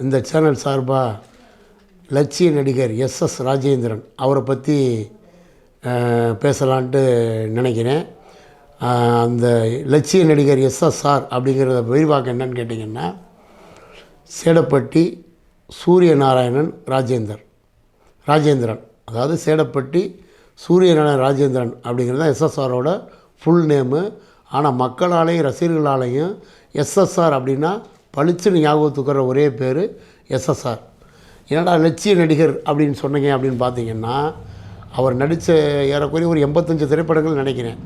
இந்த சேனல் சார்பாக லட்சிய நடிகர் எஸ்எஸ் ராஜேந்திரன் அவரை பற்றி பேசலான்ட்டு நினைக்கிறேன். அந்த லட்சிய நடிகர் எஸ்எஸ்ஆர் அப்படிங்கிறத விரிவாக்கம் என்னன்னு கேட்டிங்கன்னா, சேடப்பட்டி சூரியநாராயணன் ராஜேந்திரன், அதாவது சேடப்பட்டி சூரியநாராயணன் ராஜேந்திரன் அப்படிங்கிறது தான் எஸ்எஸ்ஆரோட ஃபுல் நேமு. ஆனால் மக்களாலேயும் ரசிகர்களாலேயும் எஸ்எஸ்ஆர் அப்படின்னா பளிச்சுன்னு ஞாபகத்துக்குற ஒரே பேர் எஸ்எஸ்ஆர். என்னடா லட்சிய நடிகர் அப்படின்னு சொன்னீங்க அப்படின்னு பார்த்தீங்கன்னா, அவர் நடித்த ஏறக்குறைய ஒரு 85 திரைப்படங்கள் நினைக்கிறேன்.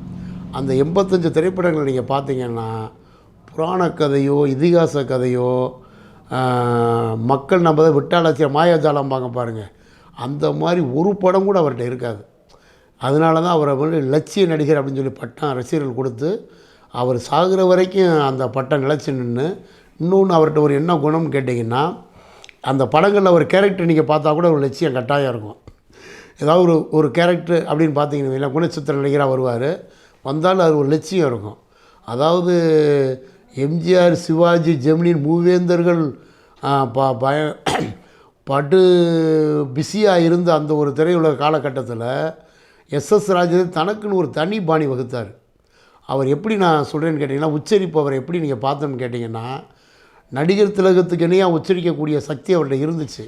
அந்த 85 திரைப்படங்கள் நீங்கள் பார்த்தீங்கன்னா, புராண கதையோ இதிகாச கதையோ மக்கள் நம்பதை விட்டாலாச்சிய மாயாஜாலம்பாங்க பாருங்கள், அந்த மாதிரி ஒரு படம் கூட அவர்கிட்ட இருக்காது. அதனால தான் அவரை வந்து லட்சிய நடிகர் அப்படின்னு சொல்லி பட்டம் ரசிகர்கள் கொடுத்து அவர் சாகிற வரைக்கும் அந்த பட்டம் நிலச்சி நின்று. இன்னொன்று அவர்கிட்ட ஒரு என்ன குணம்னு கேட்டிங்கன்னா, அந்த படங்களில் ஒரு கேரக்டர் நீங்கள் பார்த்தா கூட ஒரு லட்சியம் கட்டாயம் இருக்கும். ஏதாவது ஒரு கேரக்டர் அப்படின்னு பார்த்தீங்கன்னா, இல்லை குணச்சித்திர நடிகராக வருவார், வந்தாலும் அது ஒரு லட்சியம் இருக்கும். அதாவது எம்ஜிஆர், சிவாஜி, ஜெமினின் மூவேந்தர்கள் படு பிஸியாக இருந்த அந்த ஒரு திரையுலக காலகட்டத்தில் எஸ்எஸ் ராஜேந்திரன் தனக்குன்னு ஒரு தனி பாணி வகுத்தார். அவர் எப்படி நான் சொல்கிறேன்னு கேட்டிங்கன்னா, உச்சரிப்பு அவரை எப்படி நீங்கள் பார்த்தோன்னு கேட்டிங்கன்னா, நடிகர் திலகத்துக்கு இணையாக உச்சரிக்கக்கூடிய சக்தி அவர்கிட்ட இருந்துச்சு.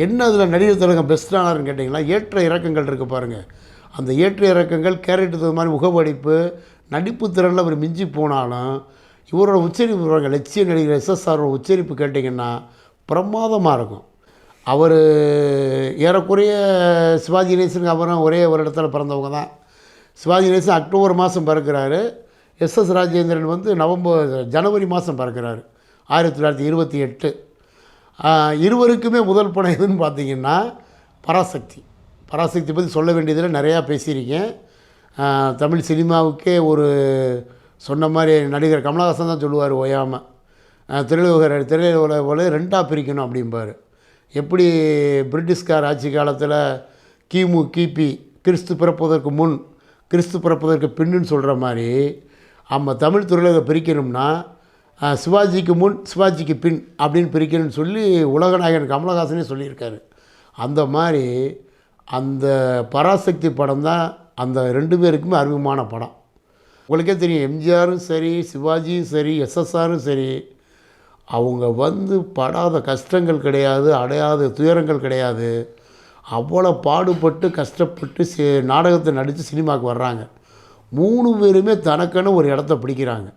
என்ன அதில் நடிகர் திலகம் பெஸ்ட்டானார்னு கேட்டிங்கன்னா, ஏற்ற இறக்கங்கள் இருக்குது பாருங்கள். அந்த ஏற்ற இறக்கங்கள் கேரக்டர் மாதிரி முகவடிப்பு நடிப்பு திறனில் அவர் மிஞ்சி போனாலும் இவரோட உச்சரிப்பு பாருங்கள், லட்சிய நடிகர் எஸ்எஸ்ஆரோட உச்சரிப்பு கேட்டிங்கன்னா பிரமாதமாக இருக்கும். அவர் ஏறக்குறைய சிவாஜி கணேசனுக்கு அப்புறம் ஒரே ஒரு இடத்துல பிறந்தவங்க தான். சிவாஜி கணேசன் அக்டோபர் மாதம் பிறக்கிறாரு, எஸ்எஸ் ராஜேந்திரன் வந்து ஜனவரி மாதம் பிறக்கிறாரு 1928. இருவருக்குமே முதல் படம் எதுன்னு பார்த்தீங்கன்னா பராசக்தி பற்றி சொல்ல வேண்டியதில் நிறையா பேசியிருக்கேன். தமிழ் சினிமாவுக்கே ஒரு சொன்ன மாதிரி நடிகர் கமலஹாசன் தான் சொல்லுவார் ஓயாமல், திரையுலக ரெண்டாக பிரிக்கணும் அப்படிம்பார். எப்படி பிரிட்டிஷ்கார் ஆட்சி காலத்தில் கிமு கிபி கிறிஸ்து பிறப்பதற்கு முன் கிறிஸ்து பிறப்பதற்கு பின்னுன்னு சொல்கிற மாதிரி நம்ம தமிழ் திரையுலக பிரிக்கணும்னா சிவாஜிக்கு முன் சிவாஜிக்கு பின் அப்படின்னு பிரிக்கணும்னு சொல்லி உலகநாயகன் கமலஹாசனே சொல்லியிருக்காரு. அந்த மாதிரி அந்த பராசக்தி படம் தான் அந்த 2 பேருக்குமே அறிமுகமான படம். உங்களுக்கே தெரியும், எம்ஜிஆரும் சரி, சிவாஜியும் சரி, எஸ்எஸ்ஆரும் சரி, அவங்க வந்து படாத கஷ்டங்கள் கிடையாது, அடையாத துயரங்கள் கிடையாது. அவ்வளோ பாடுபட்டு கஷ்டப்பட்டு நாடகத்தை நடித்து சினிமாவுக்கு வர்றாங்க. 3 பேருமே தனக்குன்னு ஒரு இடத்த பிடிக்கிறாங்க.